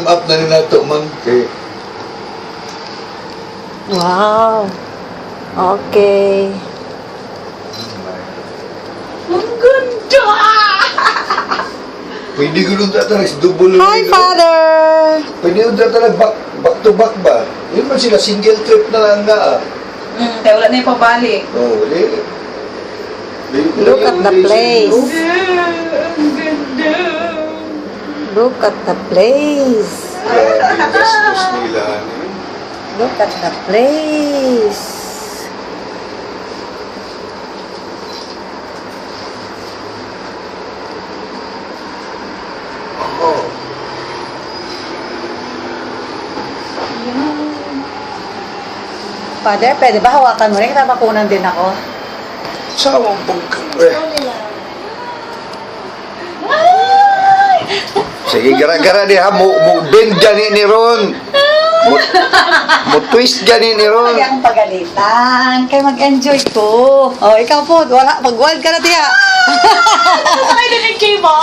i-warm up na nila ito, ma'am. Okay. Wow. Okay. Ang ganda! Pwede ko nung tatanag, double. Hi, Father! Pwede nung tatanag, back to back ba? Yun man sila, single trip na lang nga. Kaya wala na yung pabalik. Oh, wali. Look at the place. Ang ganda! Look at the place. Gastos nila. Look at the place. Oh. Father, pwede ba hawakan mo rin? Tapakunan din ako. Sawang pagka. Sige, gara-gara di ha. Bend dyan ni Ron. Twist dyan ni Ron. Kaya akong pagalitan. Kaya mag-enjoy ko. Oh, ikaw po. Wala. Mag-wild ka na tiya. Sakay na ng cable!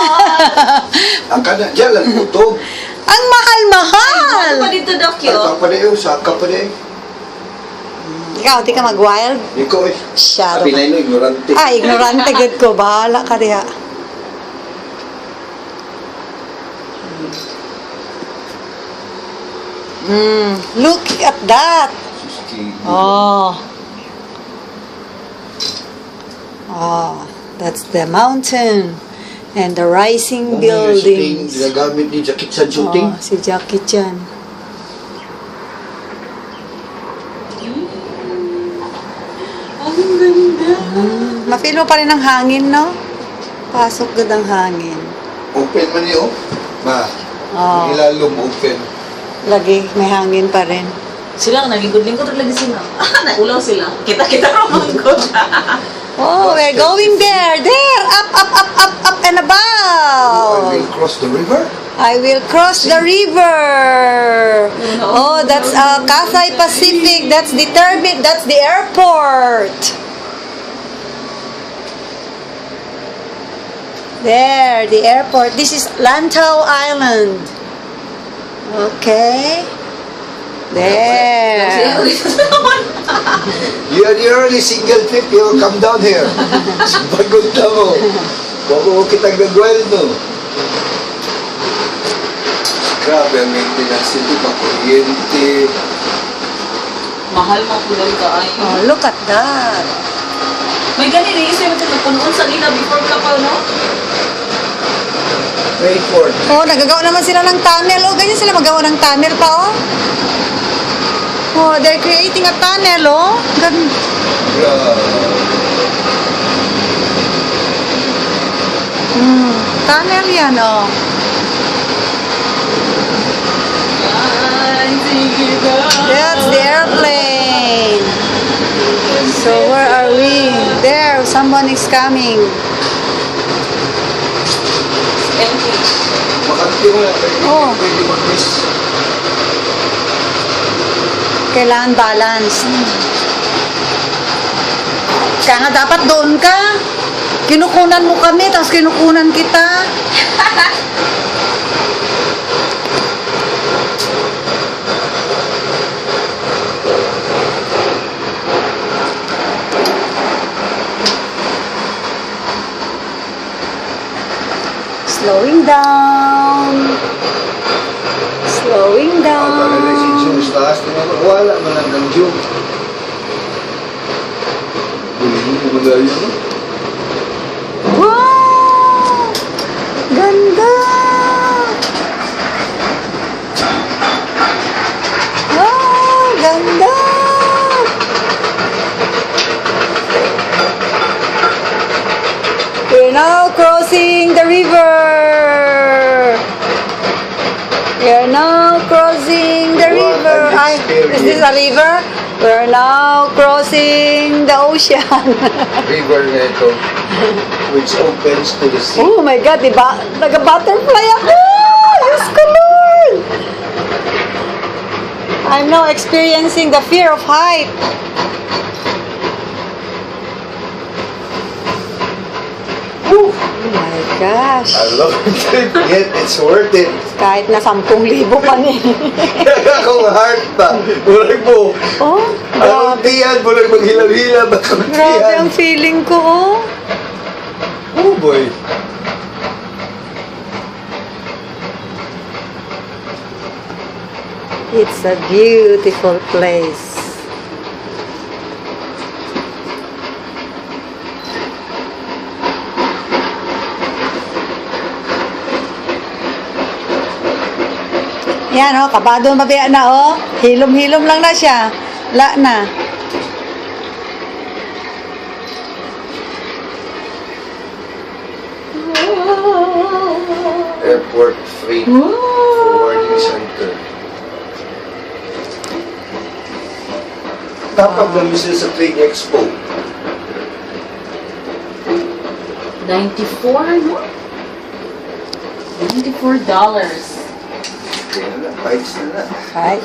Ang kana, dyan lang utog. Ang mahal-mahal! Ano pa dito, Doc, yun? Ang pa na saka pa na Ikaw, di ka mag-wild? Ikaw eh. Shadow. Sabi na yun, ignorante. Ah, ignorante good ko. Bahala ka diya. Look at that. Oh. Oh, that's the mountain and the rising buildings. Ginagamit ni Jackie Chan shooting. Oh, si Jackie Chan. Ang ganda! Mafeel mo pa rin ang hangin, no? Pasok gud ang hangin. Open man yun. Ma, Oh, ilalong open. lagi may hangin pa rin. Sila, nagigod-lingkod lagi sila. Naulaw sila. Kita-kita naman ko. Oh, we're going there. There. Up, up, up, up, up and I about. will cross the river. I will cross the river. Oh, that's Cathay Pacific. That's the terminal. That's the airport. There, the airport. This is Lantau Island. Okay. There. You are the early single trip, you will come down here. Pagod na mo. Bago kita gagawin, no? Grabe ang maintenance ito, makuryente. Mahal mo po lang ka ay. Oh, look at that. May ganun eh. Isa yung punuan sa nila before ka pa, no? Rainford. Oh, nagagawa naman sila ng tunnel. Oh, ganyan sila magawa ng tunnel pa, oh. Oh, they're creating a tunnel, oh. Ganun. Tunnel yan, oh. Ay, sige ba? That's the airplane. So, where are we? There, someone is coming. Empty. Makati mo lang, Oh. pwede mag-miss. Kailangan balance. Kaya nga dapat doon ka. Kinukunan mo kami, tapos kinukunan kita. Slowing down. Slowing Ang pagkakas down. yung Zoom sa taas, wala man lang ng Zoom. Hindi mo magayon, no? Wow! Ganda! Wow! Ganda! We're now crossing the river. We are now crossing the What river. an Is this a river? We are now crossing the ocean. River na ito, which opens to the sea. Oh my God, diba? Nag-butterfly ako! Diyos ko, Lord! I'm now experiencing the fear of height. Woo! Oh my gosh. A long trip, yet it's worth it. Kahit na 10,000 pa ni. Kaya akong heart pa. Murag mo. Oh, Anong grabe. tiyan? Murag maghilaw-hilaw. Bakong Grabe tiyan? ang feeling ko, oh. Oh boy. It's a beautiful place. Yan, oh, kabado mabiya na, oh. Hilom-hilom lang na siya. La na. Airport freight forwarding center. Tapag na sila sa Train Expo. 94, no? $94. Kaya na, bites na na. Right.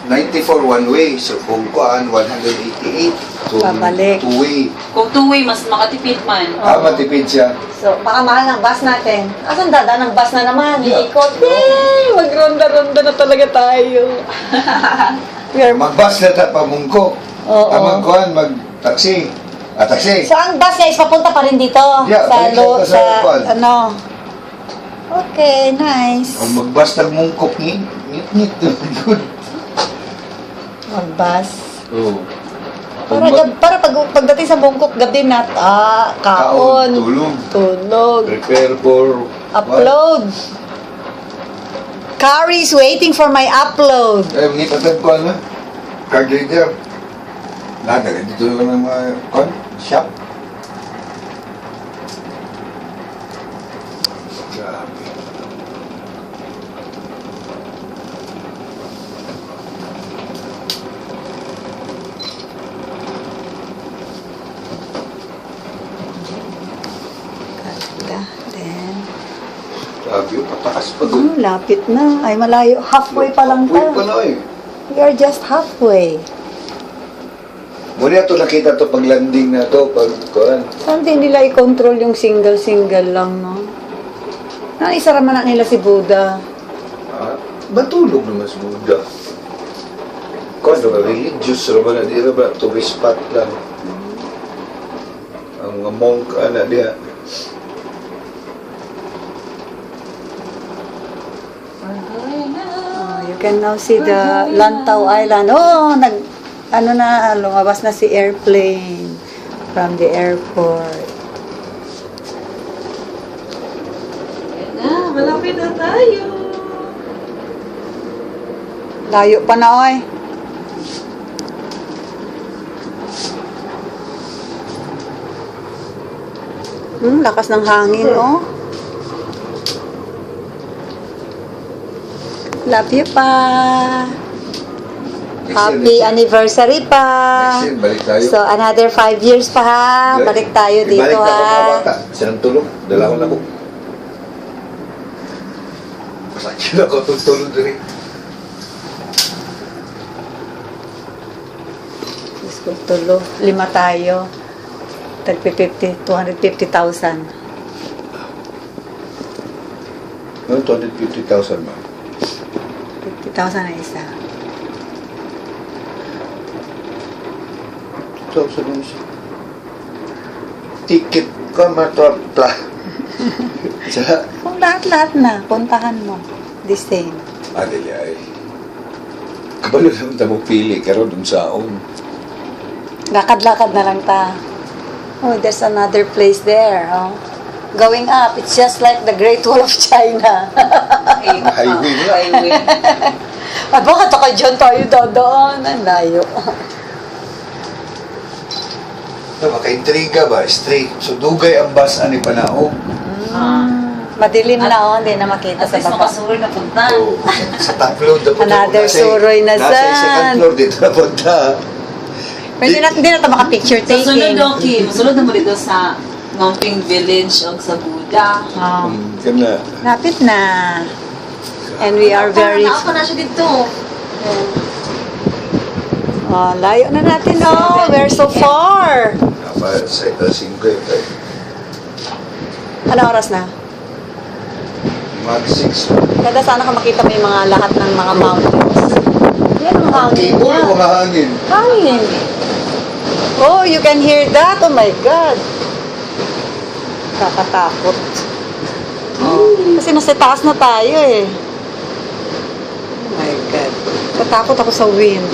94 one way. So kung kuhaan, 188. So Pabalik. two way. Kung two-way, mas makatipid man. Matipid siya. So, baka mahal ng bus natin. Asan dada ng bus na naman? Yeah. Iikot. Yay! Magronda-ronda na talaga tayo. We are... Magbas na ta pamungko. Oo. Magkuhan, mag-taxi. Taxi. So, ang bus niya is papunta pa rin dito? Yeah, sa balik sa kwan. ano? Okay, nice. Ang magbas ng mungkok ni. Ngit-ngit. Good. Mag-bus. Oo. Para pagdating sa Bangkok, gabi na, kaon. Tulog. Tulog. Prepare for Upload. Carrie's waiting for my upload. Ngipatag ko ano? Card reader. Nada, dito yung mga shop. Grabe. Ganda. Then, Grabe yung patakas pa doon. lapit na. Ay, malayo. Halfway pa lang Halfway pa tayo. na eh. We are just halfway. Muna ito nakita to pag landing na to, pag kuhan. Saan din nila i-control yung single-single lang, no? Naisara man na nila si Buddha. Matulog naman sa Buddha. Kuhan naman, religious naman na di ba, tourist spot lang. Ang mga monk, diya. Oh, you can now see the Lantau Island. Oh, lumabas na si airplane from the airport. Malapit na tayo. Layo pa na, oy. Lakas ng hangin, oh. Love you pa. Happy anniversary pa. Next year, balik tayo. So, another 5 years pa ha. Balik tayo dito Balik na ako mga ha. bata. Sinang tulog. Dala ko na ko. Masakit ako itong tulog rin. Diyos ko, tulo. 5 tayo. Tagpi 250,000. Ano 250,000 ba? 50,000 na isa. 2,000 na siya. Ticket ka matwapla. Sa Kung lahat-lahat na, puntahan mo. The same. Adeli ay. Kabalo naman tayo pili. Karoon dun saon. Lakad-lakad na lang ta. Oh, there's another place there. Oh. Going up, it's just like the Great Wall of China. Highway na. Highway. Ay, bakit ako dyan tayo dadaan? Ang layo. Maka-intriga ba? Straight. So, dugay ang bus ani Panao. Madilim na, oh. Hindi na makita At sa least baba. makasuroy na punta. So, sa top floor na punta. Another suroy na Nasa dyan. second floor dito na punta. Pwede na, hindi na ito maka-picture Sa sunod, taking. okay. Masunod na mo dito sa Ngongping Village o sa Buda. Oh, Kana. lapit na. And we are very... Naapa na siya dito. Oh, layo na natin, oh. We're so far. Apa sa 5 eh. Ano oras na? Mag-6. Ganda sana ka makita mo yung mga lahat ng mga mountains. Yan ang Ang hangin cable niya. o hangin? Hangin. Oh, you can hear that? Oh my God. Kakatakot. Kasi nasa taas na tayo eh. Oh my God. Katakot ako sa wind.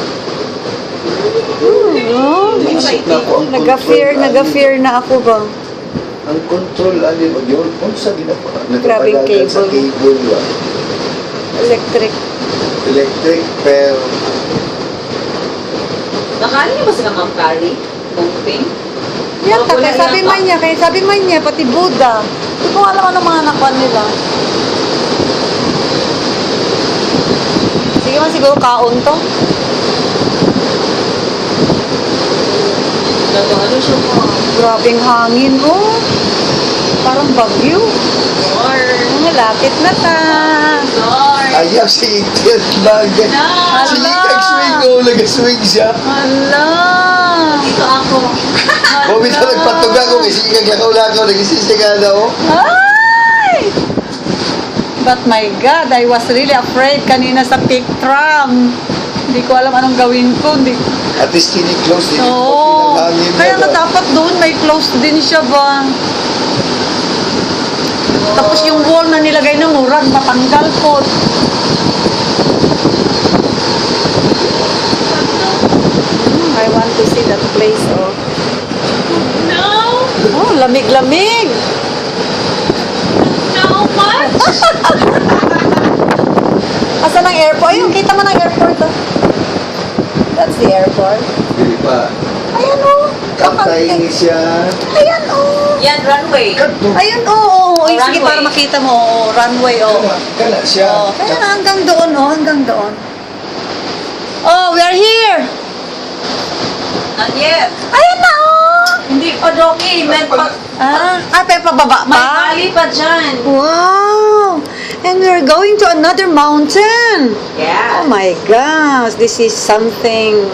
Oh, Naisip na ako ang Nag-fear na ako ba? Ang control, ano yun? Kung sa ginapa? Grabing Nagpapalagan sa cable. cable ba? Electric. Electric, pero Nakaano niyo ba sila Ma'am Carrie? Bumping? Yan, Wala kaya sabi yata. man niya, pati Buddha. Hindi ko alam ano mga nakuha nila. Sige man, siguro kaon to. Ano siya po? Grabing hangin, oh. Parang bagyo. Lord. Lapit na ta. Lord. ayaw si Itil bagay. Na. Sige kag-swing ko, nag-swing siya. Hala. Ito ako. Bumita nagpatuga ko, kasi kaglakaw-lakaw, nag-isisi ka na ako. Ay! But my God, I was really afraid kanina sa peak tram. Hindi ko alam anong gawin ko. Hindi. At least kini-close, hindi Oo. ko pinanghangin Kaya nga na. dapat doon may close din siya ba? Tapos yung wall na nilagay ng murag, matanggal po. I want to see that place, oh. No. Oh, lamig-lamig. No much. Asan ang airport? Ayun, kita mo ng airport, oh. That's the airport. Hindi pa. Ayan, oh. Kantay ni siya. Ayan, oh. Yan, runway. Ayun, oo. Oh, sige, Runway. para makita mo. Oh, runway, oh. Kana siya. Oh, kaya na hanggang doon, oh. Hanggang doon. Oh, we are here. Not yet. Ayan na, oh. Hindi pa, Doki. Meant pa. Pero pababa May pa? valley pa dyan. Wow. And we're going to another mountain. Yeah. Oh my gosh, this is something.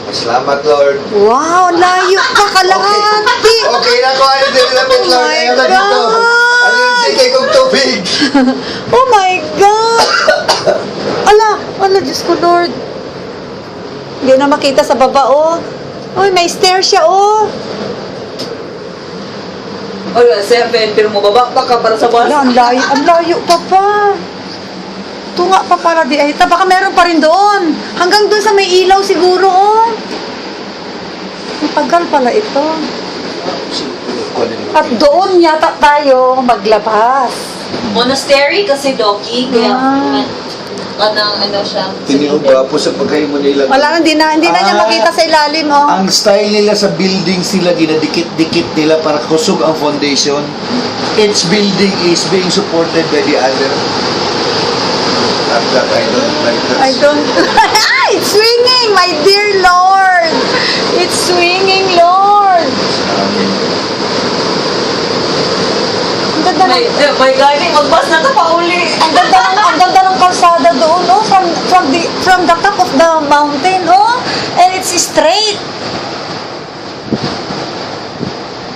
Salamat, Lord. Wow, layo pa kalahati. Okay na ko, ano din lapit, Oh Lord. my Ayaw na dito. God. Ano yung sikay kong tubig? Oh my God. Ala, Diyos ko, Lord. Hindi na makita sa baba, oh. Uy, may stair siya, oh. Oh, 7. Pero mababa pa ka para sa bus. Ala, ang layo pa. Tunga pa para di ay. Baka meron pa rin doon. Hanggang doon sa may ilaw siguro, oh. Matagal pala ito. At doon yata tayo maglabas. Monastery kasi, Doki. Kaya, kanang ano siya. Tiniuba po sa pagkain mo nila. Wala, hindi na niya makita sa ilalim, oh. Ang style nila sa building sila ginadikit-dikit nila para kusog ang foundation. Each building is being supported by the other. That I don't like that. I don't... It's swinging, my dear Lord! It's swinging, Lord! Ang ganda ng... May galing. Magbas na ka pa uli. Ang ganda ng kalsada doon, oh, from the top of the mountain, oh, and it's straight.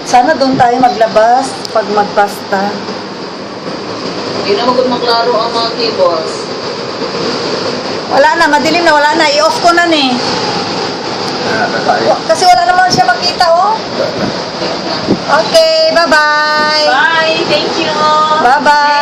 Sana doon tayo maglabas pag magpasta. Hindi na maklaro ang mga cables. Wala na, madilim na, wala na. I-off ko na ni. Kasi wala naman siya makita, oh. Okay, bye-bye. Bye. Thank you. Bye-bye.